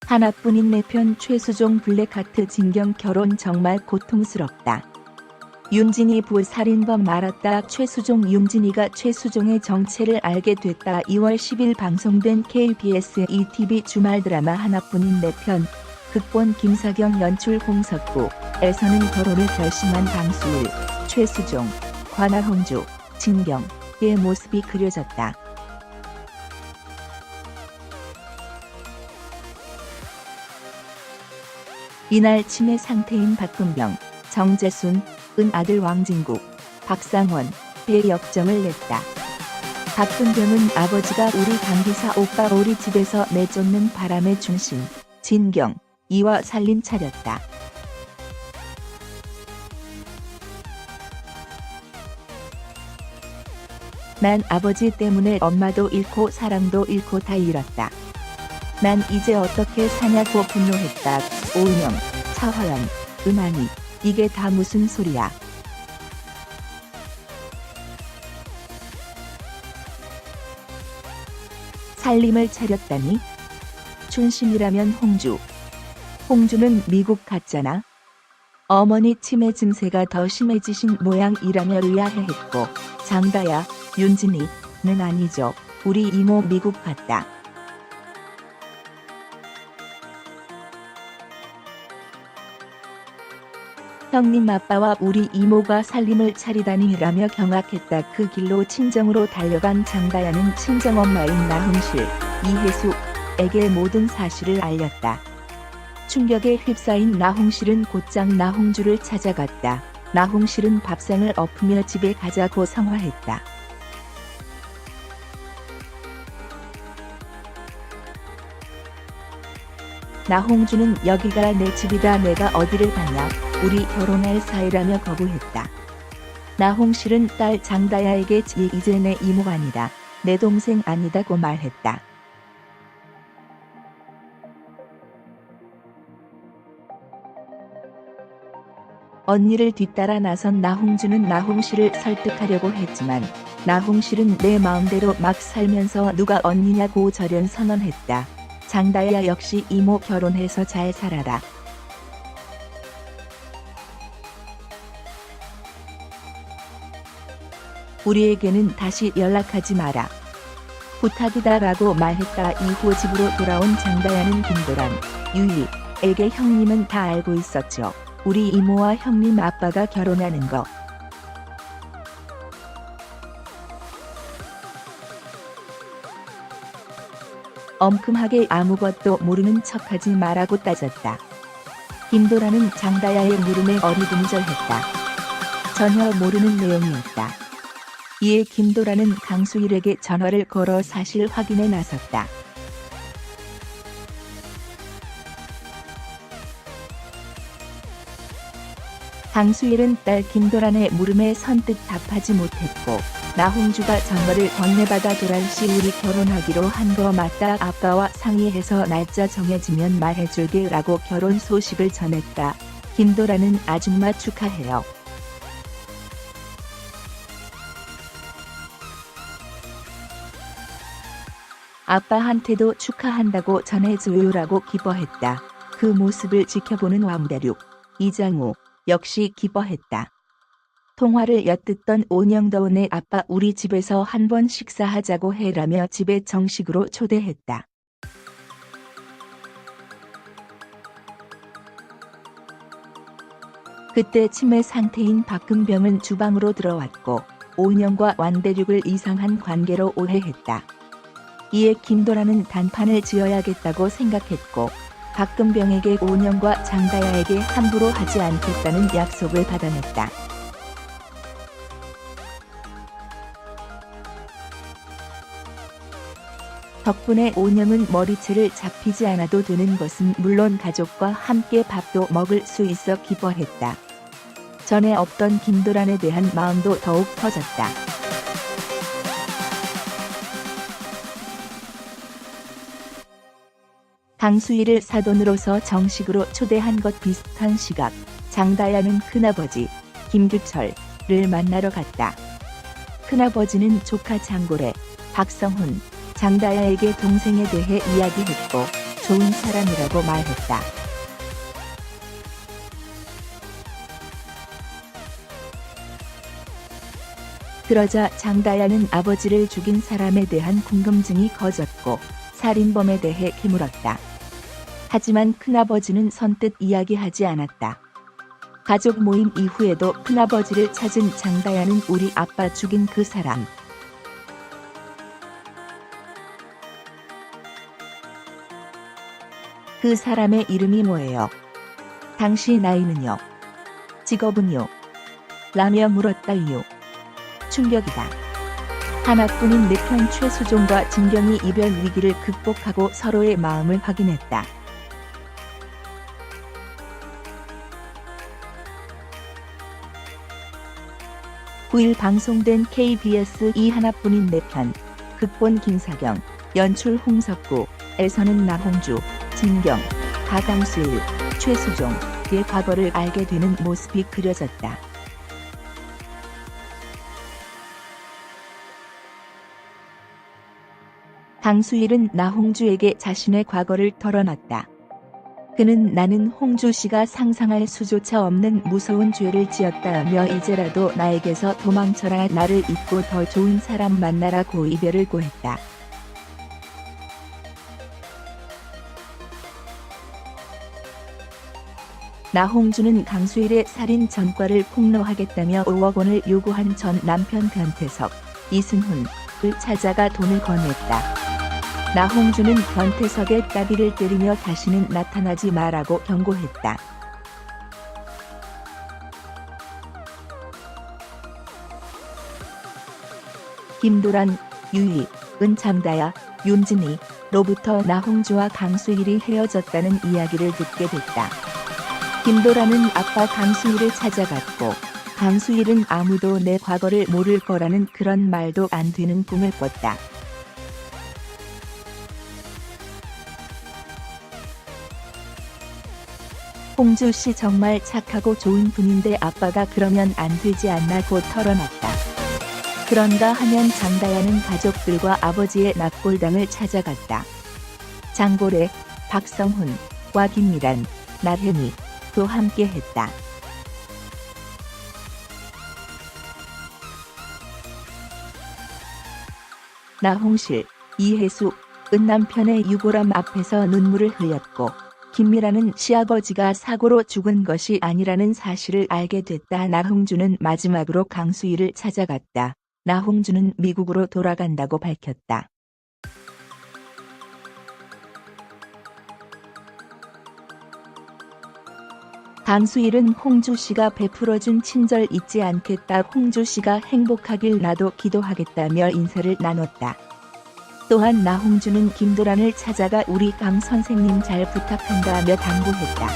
하나뿐인 내 편 최수종 블랙하트 진경 결혼 정말 고통스럽다. 윤진이 살인범 알았다. 최수종 윤진이가 최수종의 정체를 알게 됐다. 2월 10일 방송된 KBS ETV 주말 드라마 하나뿐인 내 편 극본 김사경 연출 홍석구에서는 결혼을 결심한 강수일, 최수종, 관아홍주, 진경의 모습이 그려졌다. 이날 치매 상태인 박근병, 정재순, 은 아들 왕진국, 박상원의 역정을 냈다. 박근병은 아버지가 우리 강기사 오빠 우리 집에서 내쫓는 바람의 중심, 진경, 이와 살림 차렸다. 난 아버지 때문에 엄마도 잃고 사랑도 잃고 다 잃었다. 난 이제 어떻게 사냐고 분노했다. 오은영, 차화연, 은하니, 이게 다 무슨 소리야. 살림을 차렸다니? 춘심이라면 홍주. 홍주는 미국 갔잖아. 어머니 치매 증세가 더 심해지신 모양이라며 의아해했고, 장다야, 윤진이는 아니죠. 우리 이모 미국 갔다. 형님 아빠와 우리 이모가 살림을 차리다니라며 경악했다. 그 길로 친정으로 달려간 장다야는 친정엄마인 나흥실, 이혜숙에게 모든 사실을 알렸다. 충격에 휩싸인 나홍실은 곧장 나홍주를 찾아갔다. 나홍실은 밥상을 엎으며 집에 가자고 성화했다. 나홍주는 여기가 내 집이다. 내가 어디를 가냐. 우리 결혼할 사이라며 거부했다. 나홍실은 딸 장다야에게 이제 내 이모가 아니다. 내 동생 아니다고 말했다. 언니를 뒤따라 나선 나홍주는 나홍실을 설득하려고 했지만 나홍실은 내 마음대로 막 살면서 누가 언니냐고 절연 선언했다. 장다야 역시 이모 결혼해서 잘 살아라. 우리에게는 다시 연락하지 마라. 부탁이다 라고 말했다. 이후 집으로 돌아온 장다야는 김도란, 유희에게 형님은 다 알고 있었죠. 우리 이모와 형님 아빠가 결혼하는 거. 엄큼하게 아무것도 모르는 척하지 마라고 따졌다. 김도란은 장다야의 물음에 어리둥절했다. 전혀 모르는 내용이었다. 이에 김도란은 강수일에게 전화를 걸어 사실 확인에 나섰다. 강수일은 딸 김도란의 물음에 선뜻 답하지 못했고 나홍주가 전화를 건네받아 도란씨 우리 결혼하기로 한 거 맞다. 아빠와 상의해서 날짜 정해지면 말해줄게 라고 결혼 소식을 전했다. 김도란은 아줌마 축하해요. 아빠한테도 축하한다고 전해줘요라고 기뻐했다. 그 모습을 지켜보는 왕대륙, 이장우 역시 기뻐했다. 통화를 엿듣던 온영더운의 아빠 우리 집에서 한번 식사하자고 해라며 집에 정식으로 초대했다. 그때 치매 상태인 박근병은 주방으로 들어왔고 온영과 완대륙을 이상한 관계로 오해했다. 이에 김도란은 단판을 지어야겠다고 생각했고 박근병에게 온영과 장다야에게 함부로 하지 않겠다는 약속을 받아냈다. 덕분에 온영은 머리채를 잡히지 않아도 되는 것은 물론 가족과 함께 밥도 먹을 수 있어 기뻐했다. 전에 없던 김도란에 대한 마음도 더욱 커졌다. 강수일을 사돈으로서 정식으로 초대한 것 비슷한 시각, 장다야는 큰아버지 김규철을 만나러 갔다. 큰아버지는 조카 장고래, 박성훈, 장다야에게 동생에 대해 이야기했고 좋은 사람이라고 말했다. 그러자 장다야는 아버지를 죽인 사람에 대한 궁금증이 커졌고 살인범에 대해 캐물었다. 하지만 큰아버지는 선뜻 이야기하지 않았다. 가족 모임 이후에도 큰아버지를 찾은 장다야는 우리 아빠 죽인 그 사람. 그 사람의 이름이 뭐예요? 당시 나이는요? 직업은요? 라며 물었다요. 충격이다. 하나뿐인 내 편 최수종과 진경이 이별 위기를 극복하고 서로의 마음을 확인했다. 9일 방송된 KBS 이 하나뿐인 내 편, 극본 김사경, 연출 홍석구에서는 나홍주, 진경, 가강수일, 최수종의 과거를 알게 되는 모습이 그려졌다. 강수일은 나홍주에게 자신의 과거를 털어놨다. 그는 나는 홍주 씨가 상상할 수조차 없는 무서운 죄를 지었다며 이제라도 나에게서 도망쳐라, 나를 잊고 더 좋은 사람 만나라고 이별을 고했다. 나홍주는 강수일의 살인 전과를 폭로하겠다며 5억 원을 요구한 전 남편 변태석, 이승훈을 찾아가 돈을 건넸다. 나홍주는 변태석의 따귀를 때리며 다시는 나타나지 마라고 경고했다. 김도란, 유희, 장다야, 윤진이로부터 나홍주와 강수일이 헤어졌다는 이야기를 듣게 됐다. 김도란은 아빠 강수일을 찾아갔고 강수일은 아무도 내 과거를 모를 거라는 그런 말도 안 되는 꿈을 꿨다. 홍주 씨 정말 착하고 좋은 분인데 아빠가 그러면 안 되지 않나고 털어놨다. 그런가 하면 장다야는 가족들과 아버지의 납골당을 찾아갔다. 장고래, 박성훈과 김미란, 나혜미도 함께했다. 나홍실, 이혜숙은 남편의 유골함 앞에서 눈물을 흘렸고 김미라는 시아버지가 사고로 죽은 것이 아니라는 사실을 알게 됐다. 나홍주는 마지막으로 강수일을 찾아갔다. 나홍주는 미국으로 돌아간다고 밝혔다. 강수일은 홍주 씨가 베풀어준 친절 잊지 않겠다. 홍주 씨가 행복하길 나도 기도하겠다며 인사를 나눴다. 또한 나홍주는 김도란을 찾아가 우리 강 선생님 잘 부탁한다며 당부했다.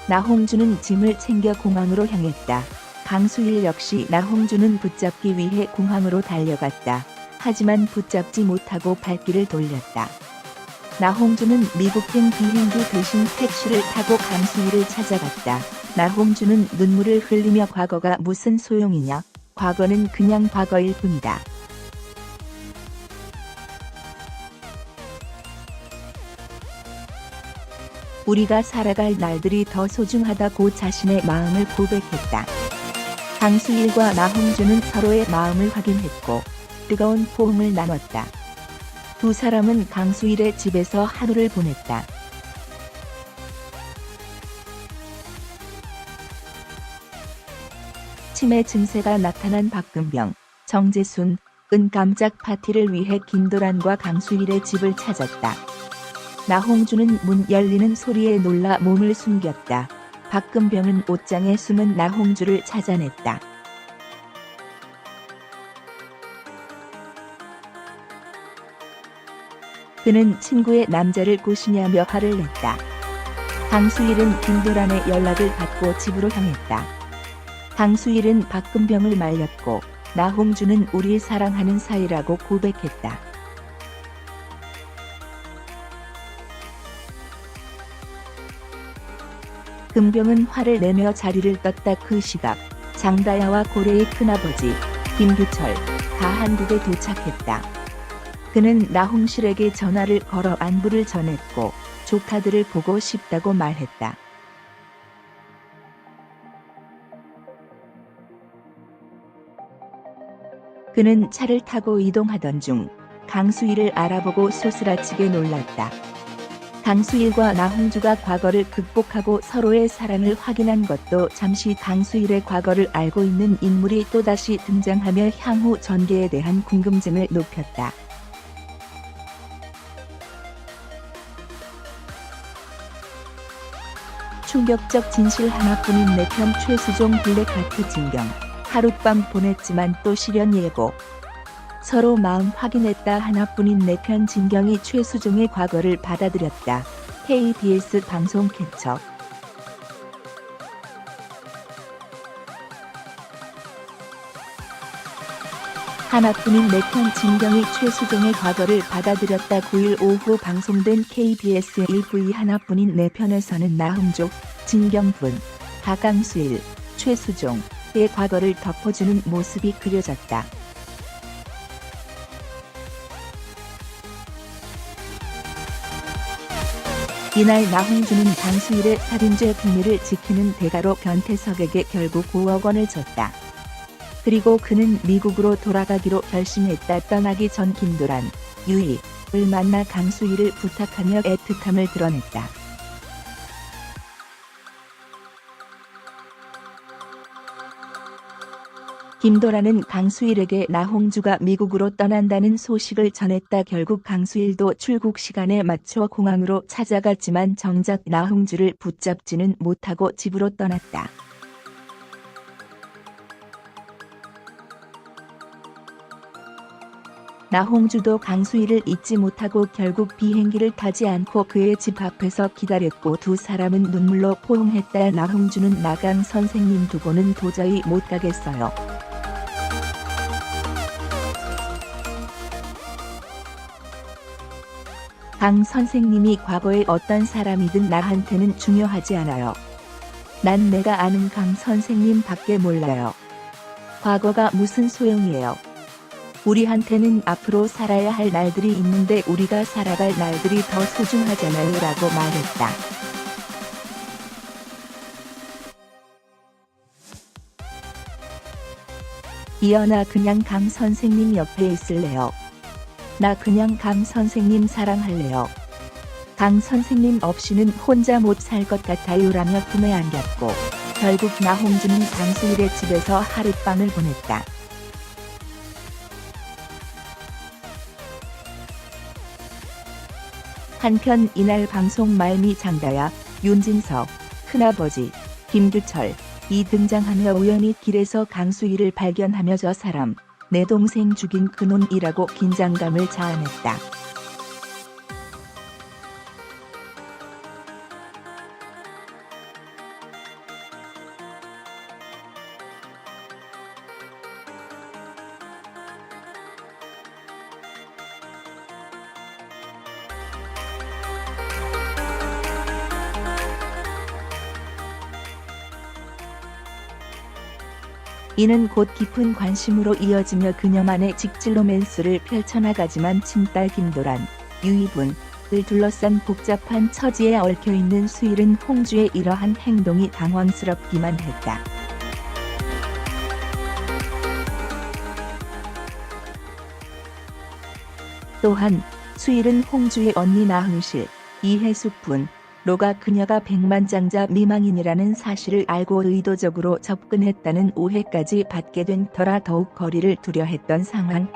나홍주는 짐을 챙겨 공항으로 향했다. 강수일 역시 나홍주는 붙잡기 위해 공항으로 달려갔다. 하지만 붙잡지 못하고 발길을 돌렸다. 나홍주는 미국행 비행기 대신 택시를 타고 강수일을 찾아갔다. 나홍주는 눈물을 흘리며 과거가 무슨 소용이냐? 과거는 그냥 과거일 뿐이다. 우리가 살아갈 날들이 더 소중하다고 자신의 마음을 고백했다. 강수일과 나홍주는 서로의 마음을 확인했고 뜨거운 포옹을 나눴다. 두 사람은 강수일의 집에서 하루를 보냈다. 치매 증세가 나타난 박금병, 정재순은 깜짝 파티를 위해 김도란과 강수일의 집을 찾았다. 나홍주는 문 열리는 소리에 놀라 몸을 숨겼다. 박금병은 옷장에 숨은 나홍주를 찾아냈다. 그는 친구의 남자를 꼬시냐며 화를 냈다. 강수일은 김도란의 연락을 받고 집으로 향했다. 강수일은 박금병을 말렸고 나홍주는 우릴 사랑하는 사이라고 고백했다. 금병은 화를 내며 자리를 떴다. 그 시각 장다야와 고래의 큰아버지 김규철가 한국에 도착했다. 그는 나홍실에게 전화를 걸어 안부를 전했고 조카들을 보고 싶다고 말했다. 그는 차를 타고 이동하던 중 강수일을 알아보고 소스라치게 놀랐다. 강수일과 나홍주가 과거를 극복하고 서로의 사랑을 확인한 것도 잠시 강수일의 과거를 알고 있는 인물이 또다시 등장하며 향후 전개에 대한 궁금증을 높였다. 충격적 진실 하나뿐인 내 편 최수종 블랙하트 진경. 하룻밤 보냈지만 또 실현 예고. 서로 마음 확인했다 하나뿐인 내 편 진경이 최수종의 과거를 받아들였다. KBS 방송 캡처. 하나뿐인 내 편 진경이 최수종의 과거를 받아들였다. 9일 오후 방송된 KBS 1V 하나뿐인 내 편에서는 나홍주, 진경분, 박강수일, 최수종의 과거를 덮어주는 모습이 그려졌다. 이날 나홍주는 강수일의 살인죄 비밀을 지키는 대가로 변태석에게 결국 5억 원을 줬다. 그리고 그는 미국으로 돌아가기로 결심했다. 떠나기 전 김도란, 유희를 만나 강수일을 부탁하며 애틋함을 드러냈다. 김도란은 강수일에게 나홍주가 미국으로 떠난다는 소식을 전했다. 결국 강수일도 출국 시간에 맞춰 공항으로 찾아갔지만 정작 나홍주를 붙잡지는 못하고 집으로 떠났다. 나홍주도 강수일을 잊지 못하고 결국 비행기를 타지 않고 그의 집 앞에서 기다렸고 두 사람은 눈물로 포옹했다. 나홍주는 나강 선생님 두고는 도저히 못 가겠어요. 강 선생님이 과거에 어떤 사람이든 나한테는 중요하지 않아요. 난 내가 아는 강 선생님 밖에 몰라요. 과거가 무슨 소용이에요. 우리한테는 앞으로 살아야 할 날들이 있는데 우리가 살아갈 날들이 더 소중하잖아요 라고 말했다. 이어 나 그냥 강 선생님 옆에 있을래요. 나 그냥 강 선생님 사랑할래요. 강 선생님 없이는 혼자 못 살 것 같아요 라며 품에 안겼고 결국 나홍주는 강수일의 집에서 하룻밤을 보냈다. 한편 이날 방송 말미 장다야, 윤진석, 큰아버지, 김규철이 등장하며 우연히 길에서 강수일을 발견하며 저 사람, 내 동생 죽인 그놈이라고 긴장감을 자아냈다. 이는 곧 깊은 관심으로 이어지며 그녀만의 직질 로맨스를 펼쳐나가지만 친딸 김도란, 유희분을 둘러싼 복잡한 처지에 얽혀있는 수일은 홍주의 이러한 행동이 당황스럽기만 했다. 또한 수일은 홍주의 언니 나흥실, 이혜숙분, 로가 그녀가 백만장자 미망인이라는 사실을 알고 의도적으로 접근했다는 오해까지 받게 된 터라 더욱 거리를 두려 했던 상황.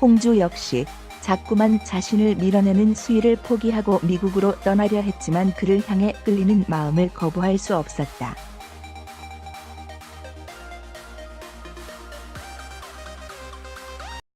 홍주 역시 자꾸만 자신을 밀어내는 수일을 포기하고 미국으로 떠나려 했지만 그를 향해 끌리는 마음을 거부할 수 없었다.